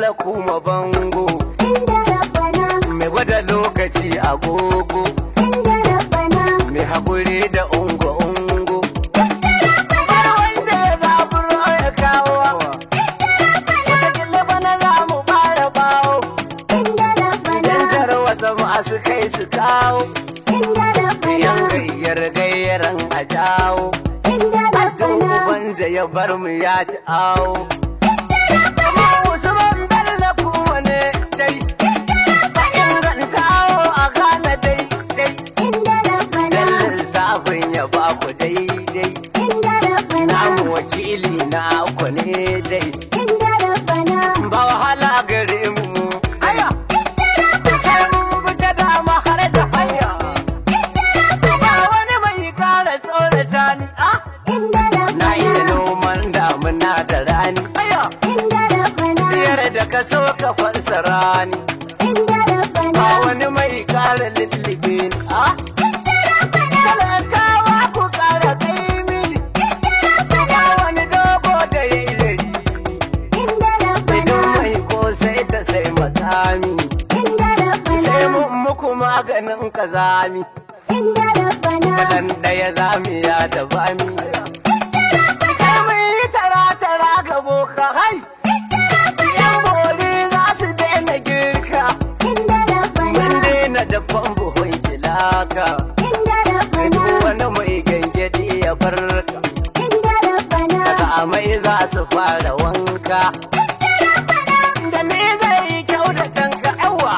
bello kuma bango inda rabbana, mai gwada lokaci agogo inda rabbana, mai haƙuri da ungo-ungo har wanda ya zaburo ya kawo wata bana za mu fara bawo inda rabbana, idan tarwata masu kai su kawo inda rabbana, yan gayyar-gayyaran a jawo inda rabbana, wanda ya bar mu ya ci awo Usman Bello kuma ne dai ingantawo a gane dai inda rabbana, dan lissafin ya ba ku daidai inda rabbana, namu wakili na ku ne dai inda rabbana, ba wahala gare mu aya sai mun fita dama har da hanya ba wani mai kara tsorata ni inda na iya rabbana, noman damuna da rani aya inda rabbana, biyar da ka so ka fassara ni inda rabbana, ba wani mai kara lullube ni talakawa ku kara kaimi ba wani dogo da ya yi zari inda rabbana, idan mai ko sai ta sai matsami inda rabbana, sai mun muku maganin kazami inda rabbana, kadan ɗaya zamiya da bami sai mun yi tara-tara ga boka hai yan bori za su daina girka inda rabbana, mun daina da buhun kilaka inda rabbana, duk wani mai gangadi ya farka inda rabbana, mai za su fara wanka da me zai yi kyau da tanka yawa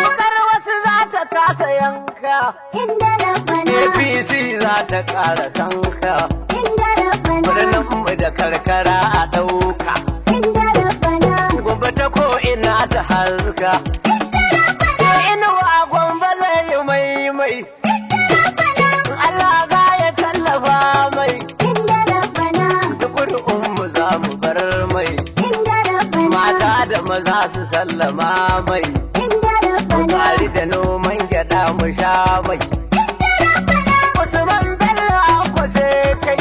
wukar wasu za ta kasa yanka inda rabbana, apc za ta kara sanka inda rabbana, birnin mu da karkara a ɗauka inda rabbana, gobe ta ko ina ta harka inuwa gwamba zai yi mai Allah za ya tallafa mai inda rabbana, duk mu za mu bar mai inda rabbana, mata da maza su sallama mai inda rabbana, bukari da noman gyada mu sha mai Usman Bello ko sai kai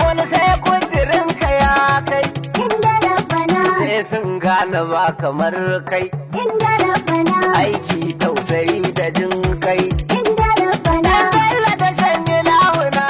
wani sai kudirin ka ya kai inda rabbana, sai sun gane ba kamar kai inda rabbana, aiki tausayi da jin kai inda rabbana, Bello da shanye lawuna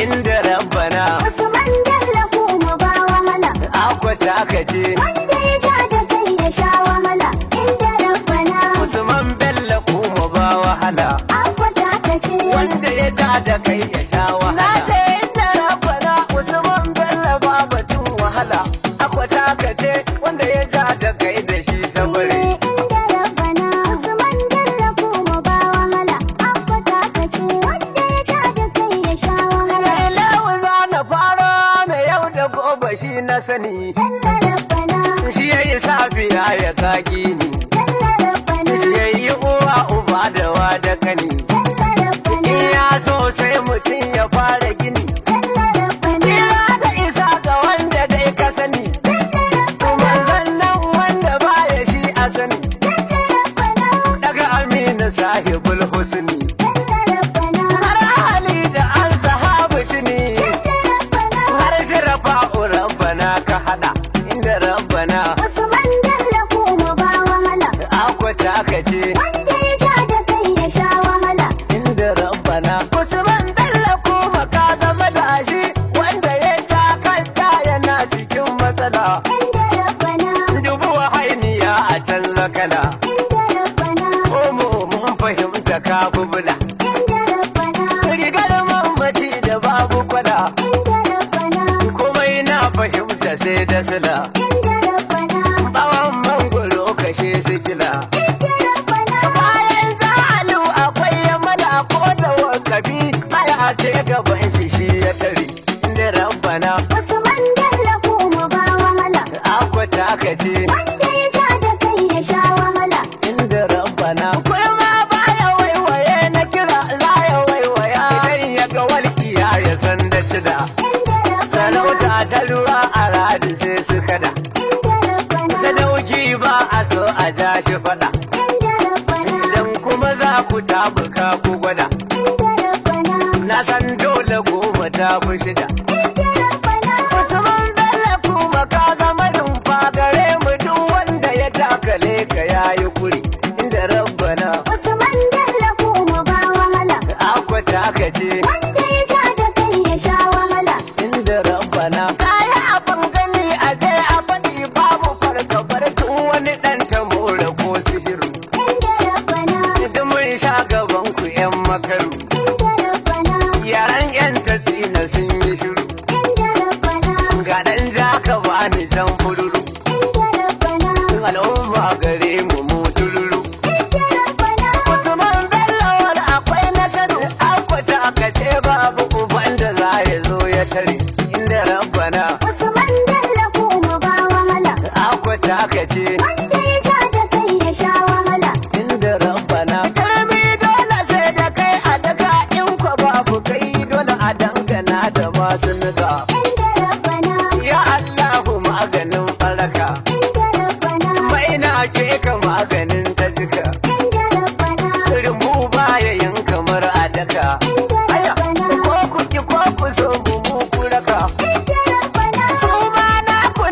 inda rabbana Usman Bello kuma ba wahala, akwata aka ce wanda ya ja da kai ya sha wahala, inda rabbana, Usman Bello kuma ba wahala akwata ka ce, wanda ya ja da kai ya sha wahala na ce inda rabbana Usman Bello ba batun wahala akwata aka ce wanda ya ja da kai da shi ta bari inda rabbana, Usman Bello kuma ba wahala, akwata ka ce, wanda ya ja da kai ya sha wahala, Lawu za na fara mai yau da gobe shi na sani jalla rabbana, shi ya yi safiya ya kaki ni jalla rabbana, shi ya yi uwa uba da wa da kani jalla rabbana, in ya so sai mutum ya fara gini jalla rabbana, Kira da isa ga wanda dai ka sani jalla kuma rabbana, zannan wanda baya shi a sani jalla rabbana, daga amina sahibul husni jalla rabbana, har hali da an sahabu tuni jalla rabbana, har shirafa rabbana ka hada inda rabbana Usman Bello kuma ba wahala, akwata aka ce wanda ya ja da kai ya sha wahala, inda rabbana Usman Bello kuma ka zama da shi wanda ya takanta yana cikin matsala inda rabbana, dubu hainiya a can zakana inda rabbana, Omo mun fahimta ka bubula inda rabbana, rigar mamaci da babu kwada inda rabbana, komai na fahimta sai da sila inda rabbana, bawan mangoro kashe sikila inda rabbana, bayan zalu akwai yamala ko da wakabi aya ce gaban shi ya tare inda rabbana Usman Bello kuma ba wahala, akwata aka ce wanda ya ja da kai ya sha wahala, inda rabbana kurma baya waiwaye na kira za ya waiwaya idan ya ga walƙiya ya san da cida inda rabbana, sarauta ta ruwa a radu sai su kada inda rabbana, sadauki ba a so a ja shi fada inda rabbana, idan kuma za ku tabuka ku gwada inda rabbana, na san dole goma ta fi shida. inda rabbana Usman Bello kuma ka zama rumfa gare mu duk wanda ya takale ka yayi kuri inda rabbana Usman Bello kuma ba wahala akwata ka ce wanda ya ja da kai ya sha wahala inda rabbana kayi abin gani a je a faɗi babu fargabar tun wani ɗan ta more ko sihiru inda rabbana duk mun sha gaban ku 'yan makaru inda rabbana yaran 'yan tasina sun yi shiru inda rabbana ga ɗan jaka bani jan fururu inda rabbana al'umma gare mu mu tururu inda rabbana Usman Bello wani akwai nasaru akwata aka ce babu uban da za ya zo ya tare inda rabbana Usman Bello kuma ba wahala akwata aka ce wanda ya ja da kai ya sha wahala inda rabbana tarbi dole sai da kai a daga in kwa babu kai dole a dangana da masu nuka inda rabbana ya Allahu maganin faraka inda rabbana mai na ke ka maganin ta jika inda rabbana rumbu baya yin kamar a daka inda rabbana ko ku ki ko ku so mu kuraka inda rabbana su ma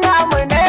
namu ne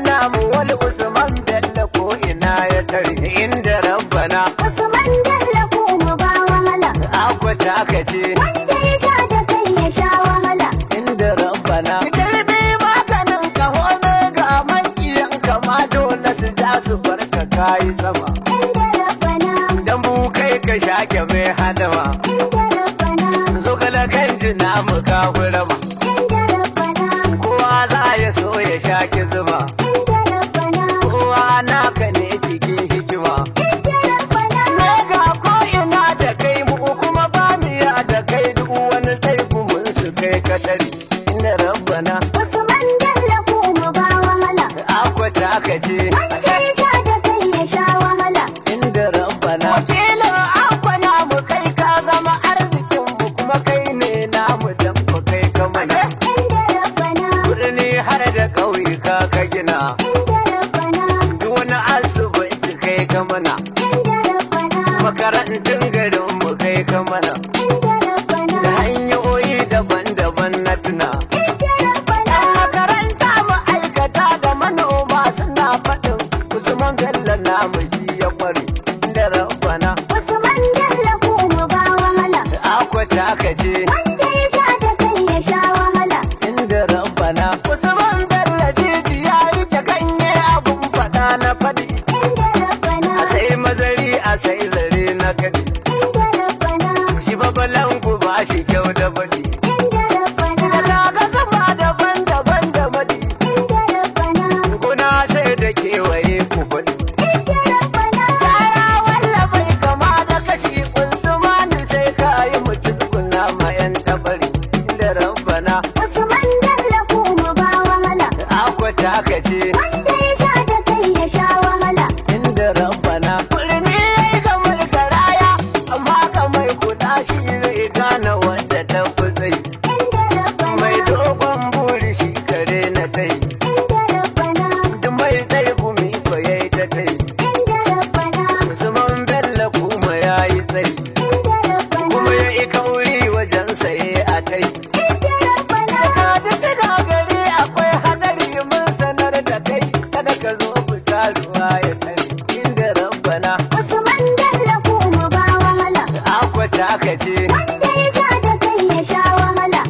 namu wani Usman Bello ko ina ya tare inda rabbana Usman Bello kuma ba wahala akwata aka ce wanda ya ja da kai ya sha wahala inda rabbana tarbi maganin ka home ga makiyan kama dole su ja su barka kayi sama inda rabbana dan mu kai ka shake mai hadama inda rabbana zo kala kan jina mu kafirama inda rabbana kowa za ya so ya shake zuma inda rabbana kowa naka ne cikin hikima inda rabbana Mega ko ina da kai mu kuma ba mu ya da kai duk wani sai mun su kai kadari inda rabbana Usman Bello kuma ba wahala akwata aka ce wanda ya ja da kai ya sha wahala inda rabbana wakilin akwana mu kai ka zama arzikin mu kuma kai ne namu dan mu kai ka mana inda rabbana birni har da ƙauyuka ka gina inda rabbana duk wani asibiti kai ka mana inda rabbana makarantun garin mu kai ka mana inda rabbana da hanyoyi daban-daban na tuna inda rabbana makaranta ma'aikata da manoma suna faɗin Usman Bello namu shi ya kware da rabbana Usman Bello kuma ba wahala akwata aka ce wanda ya ja da kai ya sha wahala inda rabbana Usman Bello jijiya yake ganye abun faɗa na faɗi inda rabbana a sai mazari a sai zare na kadi inda rabbana shi babalan ku ba shi kyau da baɗi inda rabbana da ga zama daban-daban da madi inda rabbana kuna sai da kewaye ku faɗi inda rabbana yara walla bai kama da kashi Usmanu sai ka yi mutum kuna ma yan tabari inda rabbana Usman Bello kuma ba wahala akwata aka ce wanda ya ja da kai ya sha wahala inda rabbana kurmi yayi kamar karaya amma kamar kuɗa shi zai gane wanda ta fi tsayi inda rabbana mai dogon buri shi kare na tai inda rabbana duk mai tsaye gumi ko yayi ta tai inda rabbana Usman Bello kuma yayi tsayi inda rabbana kuma yayi kauri wajen saye a tai inda rabbana ka ji tuna gari akwai hadari mun sanar da kai kada ka zo fita ruwa ya tare inda rabbana Usman Bello kuma ba wahala akwata aka ce wanda ya ja da kai ya sha wahala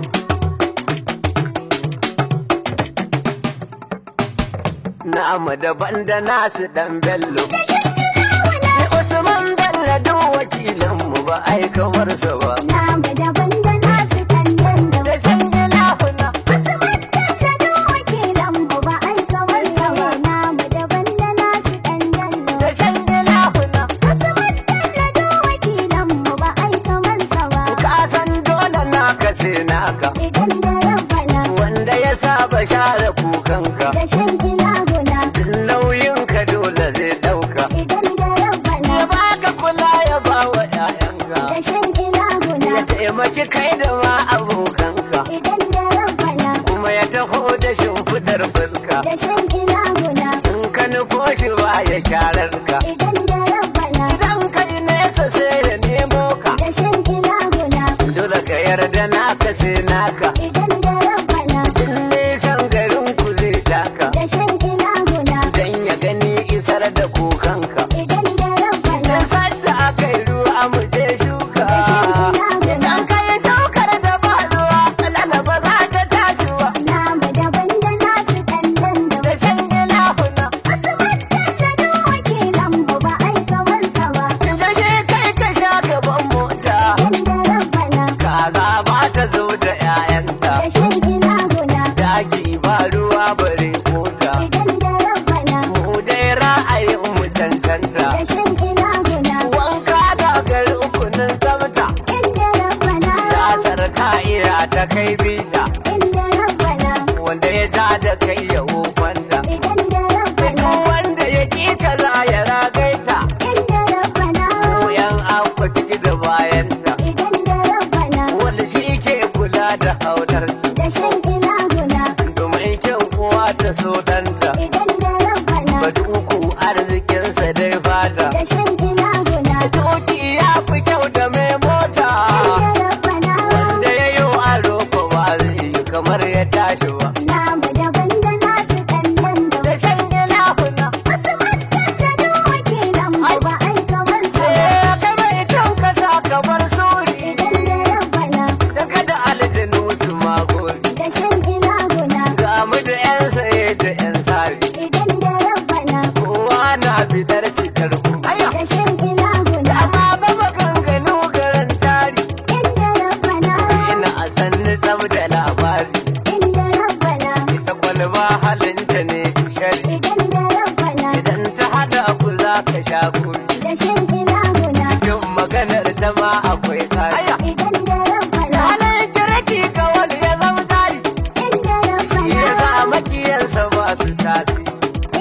na'amu daban da nasu dan bello da shan ilahuna Usman Bello duk wakilan mu ba ai kamar sa ba namu daban da nasu kallon da shan ilahuna Usman Bello duk wakilan mu ba ai kamar sa ba namu daban da nasu kallon da shan ilahuna Usman Bello duk wakilan mu ba ai kamar sa ba ka san dole naka sai naka idan da rabbana wanda ya saba share kukanka da shan ilahuna duk nauyin ka dole zai dauka idan da rabbana ya baka kula ya ba wa 'ya'yanka da shan ilahuna ya taimaki kai da ma abokanka idan da rabbana kuma ya taho da shimfidar fuska da shan ilahuna in ka nufo shi ba ya kyarar ka idan da rabbana idan kai nesa sai ya nemo ka da shan ilahuna dole ka yi yarda naka sai naka. idan da rabbana In nisan garin ku zai taka. da shan ilahuna Dan ya gani isar da kukanka. idan da rabbana Da sadda aka yi ruwa mu je shuka. da shan ilahuna Idan ka yi shukar da ba ruwa, lalaba za ta tashi wa. namu daban da nasu dandan da Da shan ilahuna. Usman Bello wakilan mu ba ai kamar sa ba Jaje kai ka sha gaban mota. idan da rabbana Kaza ba ta zo da 'ya'yanta. da shan ilahuna Daki ba ruwa bare kota. idan da rabbana Mu dai ra'ayin mu cancanta. da shan ilahuna Wanka da gari ukunin tsafta. inda rabbana Siyasar ka'ira ta kai bita. inda rabbana Wanda ya ja da kai ya wofanta. idan da rabbana Duk wanda ya ƙi kaza ya ragaita. inda rabbana Mu 'yan akwa ciki da bayanta. idan da rabbana Wanda shi ke kula da hautarta. da shan ilahuna Domin kyan kowa ta so danta. idan da rabbana Baduku arzikinsa dai fata. da shan ilahuna Doki ya fi kyau da mai mota. inda rabbana Wanda ya yi aro ko ba zai yi kamar ya tashi ba. namu daban da nasu dandan da Da shan ilahuna. Usman Bello wakilan mu ba ai kamar sa ba Sai ka mai can kasa kamar suri. idan da rabbana Da kada aljanu su magori. da shan ilahuna Ga mu da 'yan saye da 'yan sari. idan da rabbana Kowa na fitar cikar ku. da shan ilahuna Amma ba maganganu garin tari. inda rabbana Ina a sanni tsab da labari. inda rabbana Ita kwalba halinta ne shari. idan da rabbana Idan ta hada ku za ka sha guri. da shan ilahuna Cikin maganar ta ma akwai kari. idan da rabbana Halin kirki ga wani ya zama tari. inda Shi ya sa rabbana makiyansa ba su tasiri.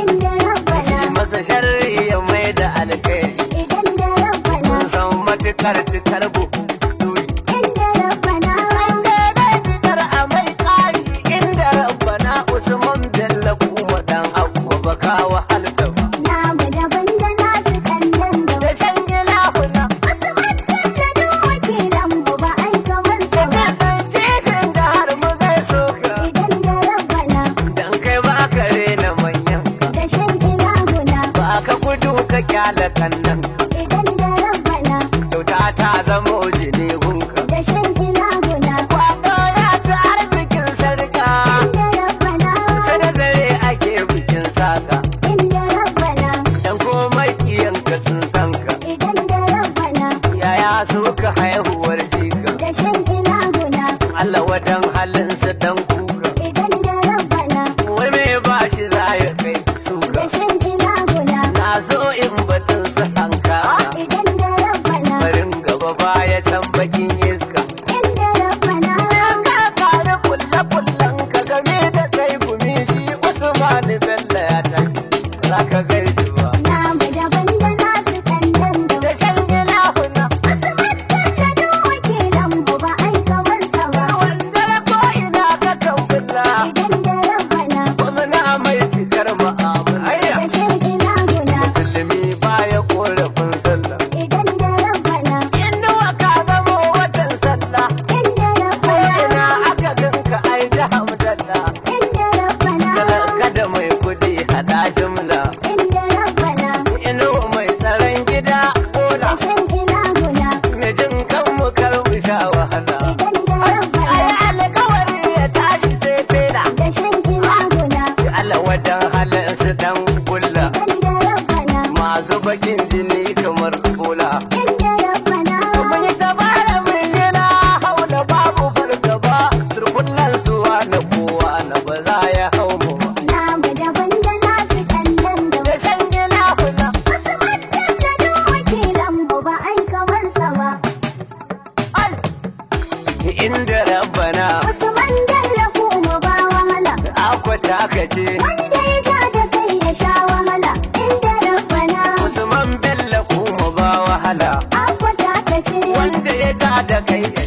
inda Shi rabbana masa sharri ya mai da alkhairi. idan da rabbana Mun san matukar cikar buhu. inda rabbana Inda dai fitar a mai ƙari. Inda rabbana Usman Bello kuma dan abuwa ba ka wahalta ba. namu daban da nasu dandan da Da shan ilahuna. Usman Bello wakilan mu ba ai kamar sa ba Da kishin da har mu zai soka. idan da rabbana Dan kai ba ka rena manyan ka. da shan ilahuna Ba ka gudu ka kyala kannan. idan da rabbana Kyauta ta zama jini gunka. da shan ilahuna Kwado ya ci arzikin sarka. inda rabbana Sada zare ake bikin saka. inda rabbana Dan komai iyanka sun san ka. idan da rabbana Yaya suka haihuwar jika. da shan ilahuna Allah wadan halinsu dan kuka. idan da rabbana Wai me ba shi za ya kai da suka. shan ilahuna Na so in batun su hanka. idan da rabbana Barin gaba baya can bakin iska. inda rabbana In ka kare kulle-kullen ka game da kai gumi shi Usman Bello ya tafi. Za ka gaishe ba. namu daban da nasu dandan da Da shan ilahuna. Usman Bello wakilan mu ba ai kamar sa ba Wanda ko ina ka tambula. idan da rabbana Gwamna mai cikar ma'amala. da shan ilahuna Musulmi baya korafin sallah. idan da rabbana Inuwa ka zama watan sallah. inda Ko rabbana ina aka ganka ai ta hamdallah. inda rabbana Talaka da mai kudi hada jumla. inda rabbana Inuwa mai tsaron gida bola. da shan ilahuna Mijin kan mu kar mu sha wahala. idan da Ai rabbana alkawari ya tashi sai tela. da shan ilahuna Allah wadan halin su dan kulla. idan da rabbana Masu bakin jini kamar bola. inda rabbana Mun yi tabara mun yi na haula babu fargaba. Surkullan suwa na kowa na ba za ya hau mu ba. namu daban da nasu dandan da Da shan ilahuna. Usman Bello wakilan mu ba ai kamar sa ba Ai! Inda rabbana Usman Bello kuma ba wahala akwata ka ce. wanda ya ja da kai ya sha wahala inda rabbana Usman Bello kuma ba wahala. akwata ka ce Wanda ya ja da kai ya